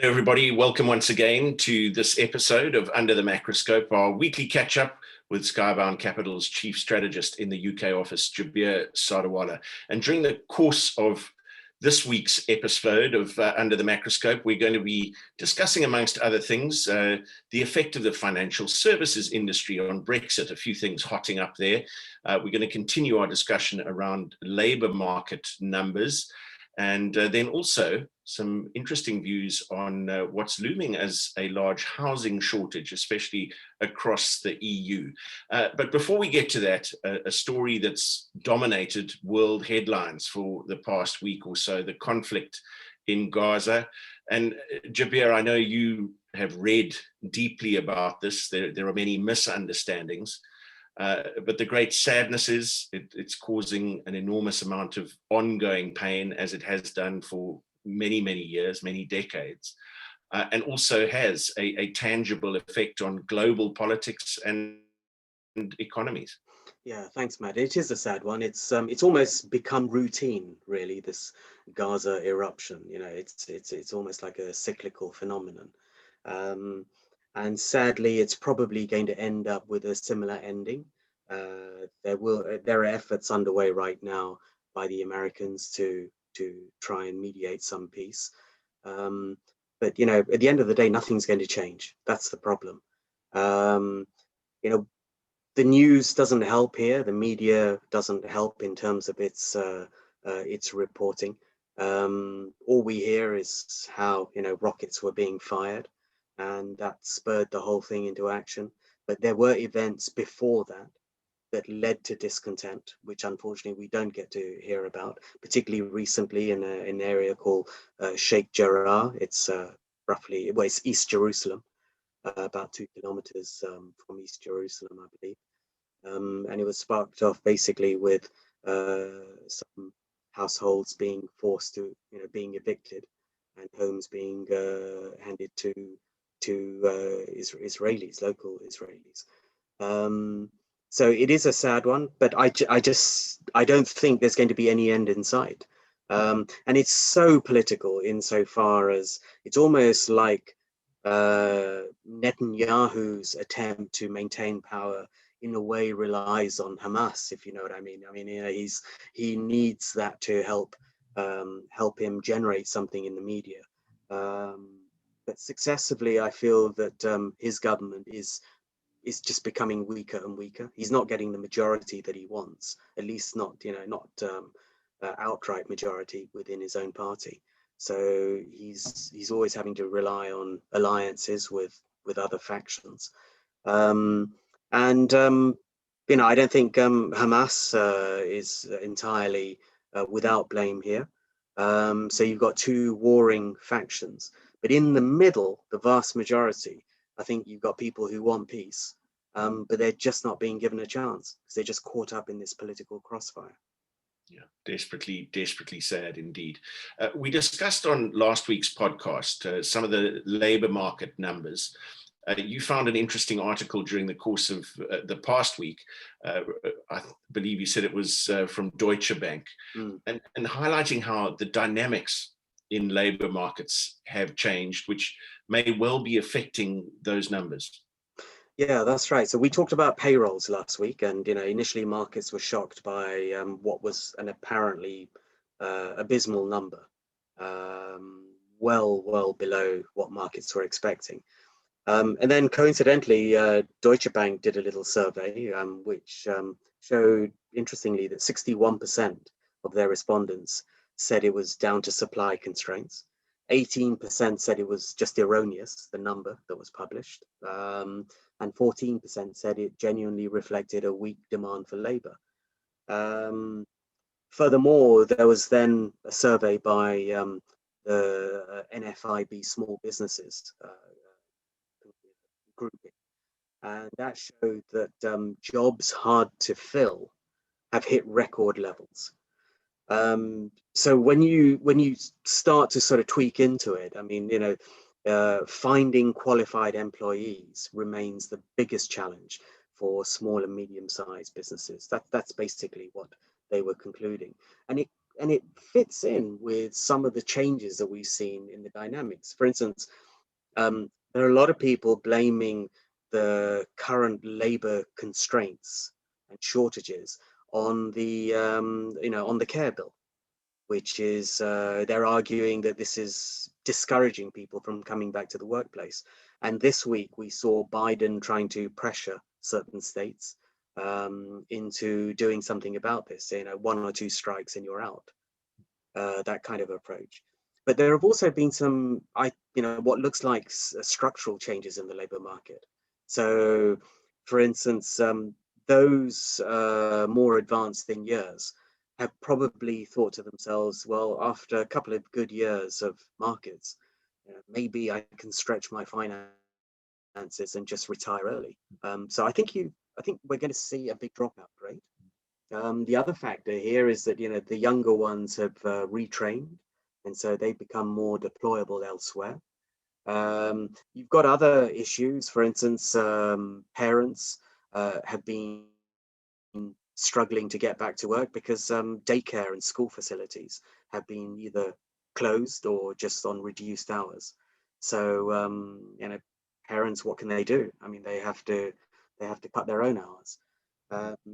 Hello, everybody. Welcome once again to this episode of Under the Macroscope, our weekly catch-up with Skybound Capital's Chief Strategist in the UK office, Jabir Sadawala. And during the course of this week's episode of Under the Macroscope, we're going to be discussing, amongst other things, the effect of the financial services industry on Brexit, a few things hotting up there. We're going to continue our discussion around labour market numbers, and then also some interesting views on what's looming as a large housing shortage, especially across the EU. But before we get to that, a story that's dominated world headlines for the past week or so, the conflict in Gaza. And Jabir, I know you have read deeply about this. There are many misunderstandings. But the great sadness is it's causing an enormous amount of ongoing pain, as it has done for many, many years, many decades, and also has a tangible effect on global politics and economies. Yeah, thanks, Matt. It is a sad one. It's almost become routine, really, this Gaza eruption. You know, it's almost like a cyclical phenomenon. And sadly, it's probably going to end up with a similar ending. There are efforts underway right now by the Americans to try and mediate some peace. But you know, at the end of the day, nothing's going to change. That's the problem. You know, the news doesn't help here. The media doesn't help in terms of its reporting. All we hear is how, you know, rockets were being fired, and that spurred the whole thing into action. But there were events before that led to discontent, which unfortunately we don't get to hear about, particularly recently in an area called Sheikh Jarrah. It's it's East Jerusalem, about 2 kilometers from East Jerusalem, I believe. And it was sparked off basically with some households being forced to, you know, being evicted, and homes being handed to Israelis, local Israelis. So it is a sad one, but I don't think there's going to be any end in sight. And it's so political insofar as it's almost like Netanyahu's attempt to maintain power in a way relies on Hamas, if you know what I mean. I mean, you know, he needs that to help him generate something in the media. But successively, I feel that his government is just becoming weaker and weaker. He's not getting the majority that he wants, at least not, you know, not outright majority within his own party. So he's always having to rely on alliances with other factions. You know, I don't think Hamas is entirely without blame here. So you've got two warring factions, but in the middle, the vast majority, I think you've got people who want peace, but they're just not being given a chance because they're just caught up in this political crossfire. Yeah, desperately sad indeed. We discussed on last week's podcast some of the labour market numbers. You found an interesting article during the course of the past week. I believe you said it was from Deutsche Bank, and highlighting how the dynamics in labour markets have changed, which may well be affecting those numbers. Yeah, that's right. So we talked about payrolls last week, and you know, initially markets were shocked by what was an apparently abysmal number, well below what markets were expecting. And then coincidentally, Deutsche Bank did a little survey, which showed, interestingly, that 61% of their respondents said it was down to supply constraints. 18% said it was just erroneous, the number that was published. And 14% said it genuinely reflected a weak demand for labor. Furthermore, there was then a survey by the NFIB small businesses grouping, and that showed that jobs hard to fill have hit record levels. So when you start to sort of tweak into it, I mean, you know, finding qualified employees remains the biggest challenge for small and medium-sized businesses. That's basically what they were concluding, and it fits in with some of the changes that we've seen in the dynamics. For instance, there are a lot of people blaming the current labor constraints and shortages on the on the care bill, which is they're arguing that this is discouraging people from coming back to the workplace. And this week we saw Biden trying to pressure certain states into doing something about this. One or two strikes and you're out. That kind of approach. But there have also been some, what looks like structural changes in the labor market. So, for instance, those more advanced in years have probably thought to themselves, well, after a couple of good years of markets, maybe I can stretch my finances and just retire early. So I think we're going to see a big dropout rate. The other factor here is that the younger ones have retrained, and so they become more deployable elsewhere. You've got other issues. For instance, parents have been struggling to get back to work because daycare and school facilities have been either closed or just on reduced hours. So parents, what can they do? I mean, they have to cut their own hours.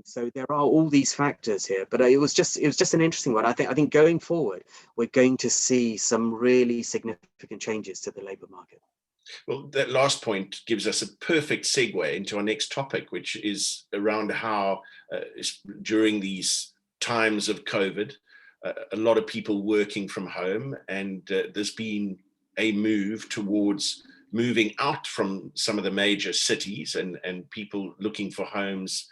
So there are all these factors here, but it was just an interesting one. I think going forward, we're going to see some really significant changes to the labour market. Well, that last point gives us a perfect segue into our next topic, which is around how during these times of COVID, a lot of people working from home, and there's been a move towards moving out from some of the major cities and people looking for homes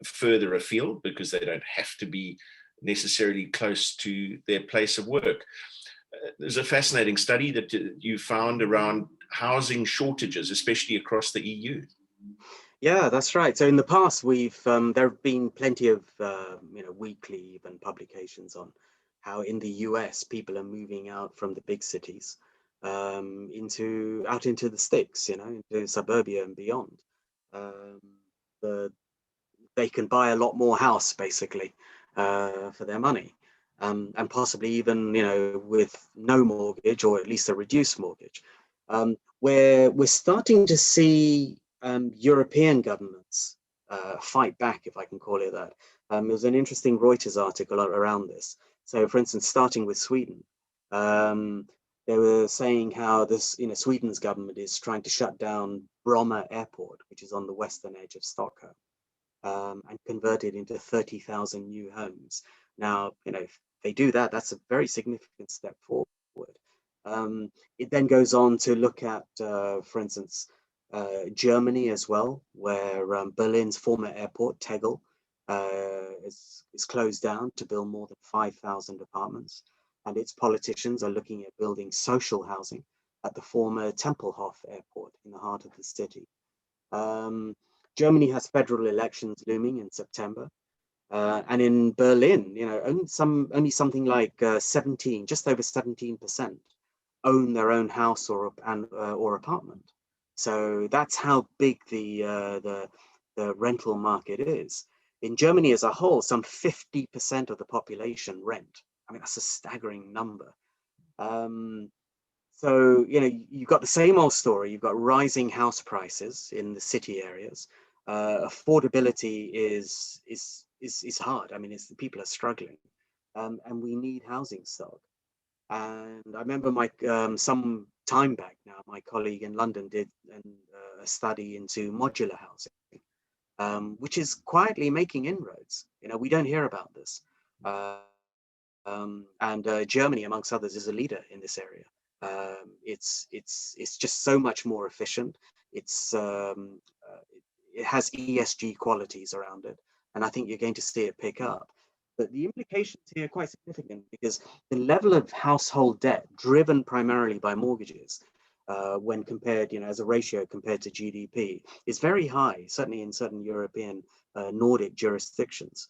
further afield because they don't have to be necessarily close to their place of work. There's a fascinating study that you found around housing shortages, especially across the EU. Yeah, that's right. So in the past, there have been plenty of weekly even publications on how in the US people are moving out from the big cities into the sticks, into suburbia and beyond. They can buy a lot more house basically for their money, and possibly even with no mortgage or at least a reduced mortgage. Where we're starting to see European governments fight back, if I can call it that. There was an interesting Reuters article around this. So, for instance, starting with Sweden, they were saying how Sweden's government is trying to shut down Bromma Airport, which is on the western edge of Stockholm, and convert it into 30,000 new homes. Now, if they do that, that's a very significant step forward. It then goes on to look at, for instance, Germany as well, where Berlin's former airport, Tegel, is closed down to build more than 5,000 apartments. And its politicians are looking at building social housing at the former Tempelhof airport in the heart of the city. Germany has federal elections looming in September. And in Berlin, only something like just over 17% own their own house or apartment. So that's how big the rental market is. In Germany as a whole, some 50% of the population rent. I mean, that's a staggering number. So you've got the same old story. You've got rising house prices in the city areas. Affordability is hard. I mean, people are struggling, and we need housing stock. And I remember some time back now, my colleague in London did a study into modular housing, which is quietly making inroads. We don't hear about this. And Germany, amongst others, is a leader in this area. It's just so much more efficient. It has ESG qualities around it, and I think you're going to see it pick up. But the implications here are quite significant because the level of household debt, driven primarily by mortgages, when compared, as a ratio compared to GDP, is very high, certainly in certain European Nordic jurisdictions.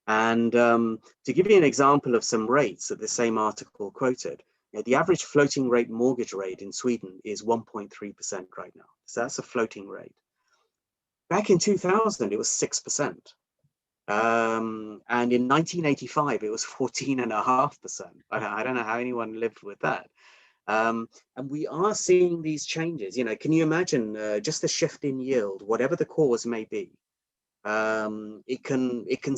And to give you an example of some rates that the same article quoted, the average floating rate mortgage rate in Sweden is 1.3% right now. So that's a floating rate. Back in 2000, it was 6%. And in 1985, it was 14.5%. I don't know how anyone lived with that. And we are seeing these changes. Can you imagine just the shift in yield, whatever the cause may be? It can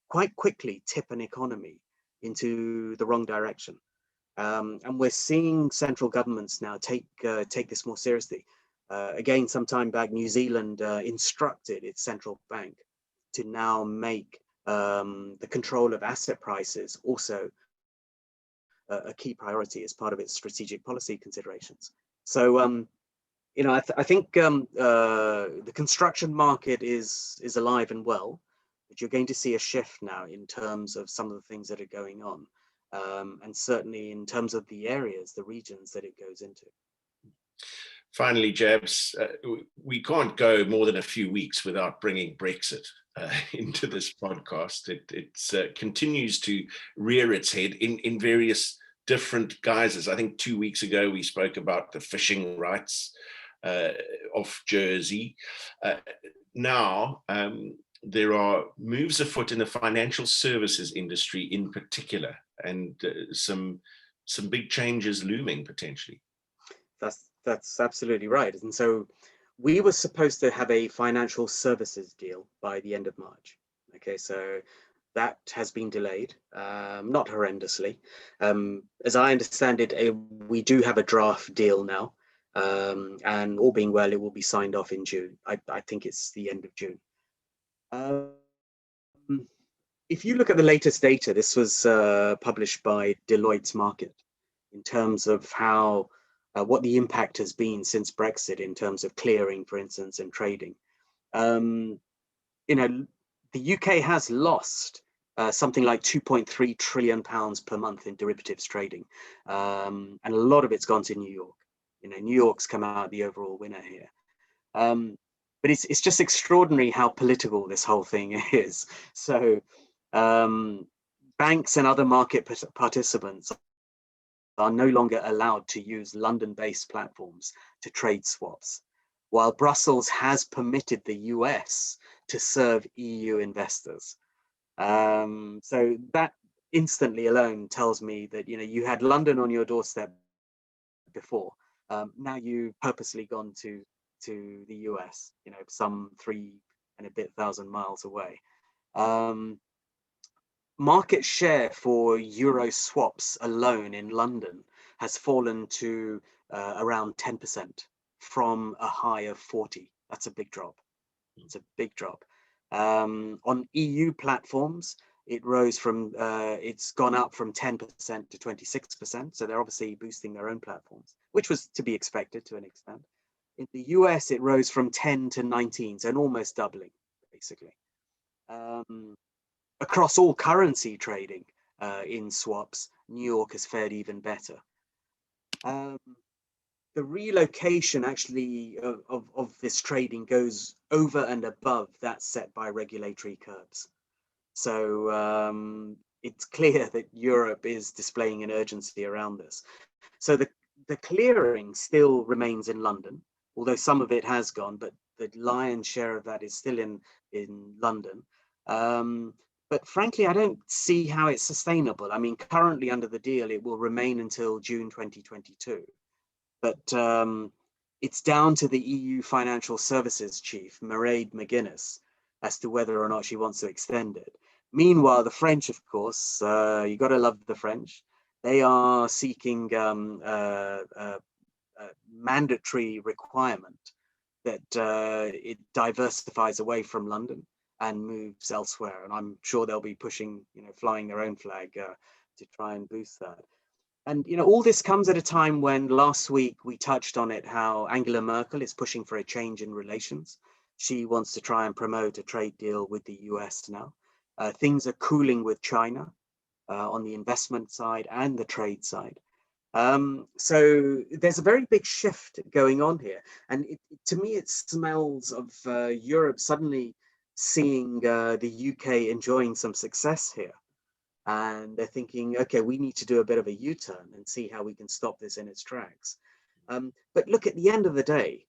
quite quickly tip an economy into the wrong direction. And we're seeing central governments now take this more seriously. Again, some time back, New Zealand instructed its central bank to now make the control of asset prices also a key priority as part of its strategic policy considerations. So, I think the construction market is alive and well, but you're going to see a shift now in terms of some of the things that are going on, and certainly in terms of the areas, the regions that it goes into. Finally, Jabs, we can't go more than a few weeks without bringing Brexit into this podcast. It continues to rear its head in various different guises. I think 2 weeks ago we spoke about the fishing rights of Jersey. Now there are moves afoot in the financial services industry in particular, and some big changes looming potentially. That's absolutely right. And so we were supposed to have a financial services deal by the end of March. Okay, so that has been delayed, not horrendously. As I understand it, we do have a draft deal now, and all being well, it will be signed off in June. I think it's the end of June. If you look at the latest data, this was published by Deloitte's Market in terms of how what the impact has been since Brexit in terms of clearing, for instance, and trading. The UK has lost something like 2.3 trillion pounds per month in derivatives trading, and a lot of it's gone to New York. New York's come out the overall winner here. But it's just extraordinary how political this whole thing is. So banks and other market participants are no longer allowed to use London-based platforms to trade swaps, while Brussels has permitted the US to serve EU investors. So that instantly alone tells me that you had London on your doorstep before. Now you've purposely gone to the US, some 3 and a bit thousand miles away. Market share for euro swaps alone in London has fallen to around 10% from a high of 40. That's a big drop. It's a big drop. On EU platforms, it's gone up from 10% to 26%. So they're obviously boosting their own platforms, which was to be expected to an extent. In the US, it rose from 10 to 19, so almost doubling, basically. Across all currency trading in swaps, New York has fared even better. The relocation actually of this trading goes over and above that set by regulatory curbs. So it's clear that Europe is displaying an urgency around this. So the clearing still remains in London, although some of it has gone, but the lion's share of that is still in London. But frankly, I don't see how it's sustainable. I mean, currently under the deal, it will remain until June 2022. But it's down to the EU Financial Services Chief, Mairead McGuinness, as to whether or not she wants to extend it. Meanwhile, the French, of course, you got to love the French. They are seeking a mandatory requirement that it diversifies away from London and moves elsewhere. And I'm sure they'll be pushing, flying their own flag to try and boost that. And, all this comes at a time when last week we touched on it, how Angela Merkel is pushing for a change in relations. She wants to try and promote a trade deal with the US now. Things are cooling with China on the investment side and the trade side. So there's a very big shift going on here. And to me, it smells of Europe suddenly seeing the UK enjoying some success here. And they're thinking, okay, we need to do a bit of a U-turn and see how we can stop this in its tracks. But look, at the end of the day,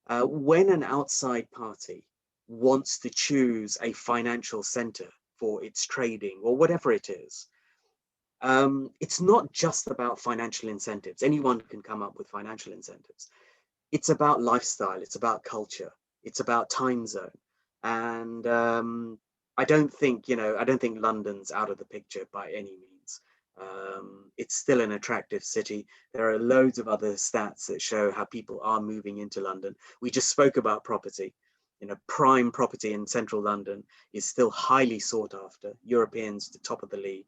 when an outside party wants to choose a financial center for its trading or whatever it is, it's not just about financial incentives. Anyone can come up with financial incentives. It's about lifestyle, it's about culture, it's about time zone. And I don't think, I don't think London's out of the picture by any means. It's still an attractive city. There are loads of other stats that show how people are moving into London. We just spoke about property. Prime property in central London is still highly sought after. Europeans, the top of the league.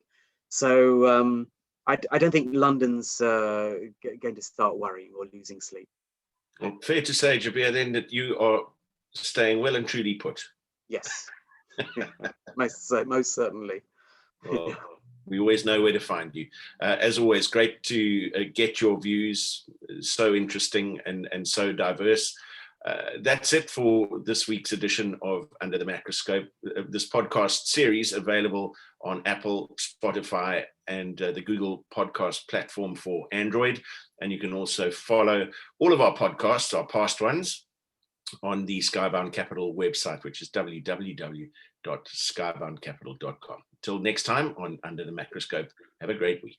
So I don't think London's going to start worrying or losing sleep. Well, fair to say, Jabir, then, that you are staying well and truly put. Yes, most certainly. Well, we always know where to find you. As always, great to get your views. So interesting and so diverse. That's it for this week's edition of Under the Macroscope. This podcast series available on Apple, Spotify, and the Google podcast platform for Android. And you can also follow all of our podcasts, our past ones, on the Skybound Capital website, which is www.skyboundcapital.com. Till next time on Under the Macroscope, have a great week.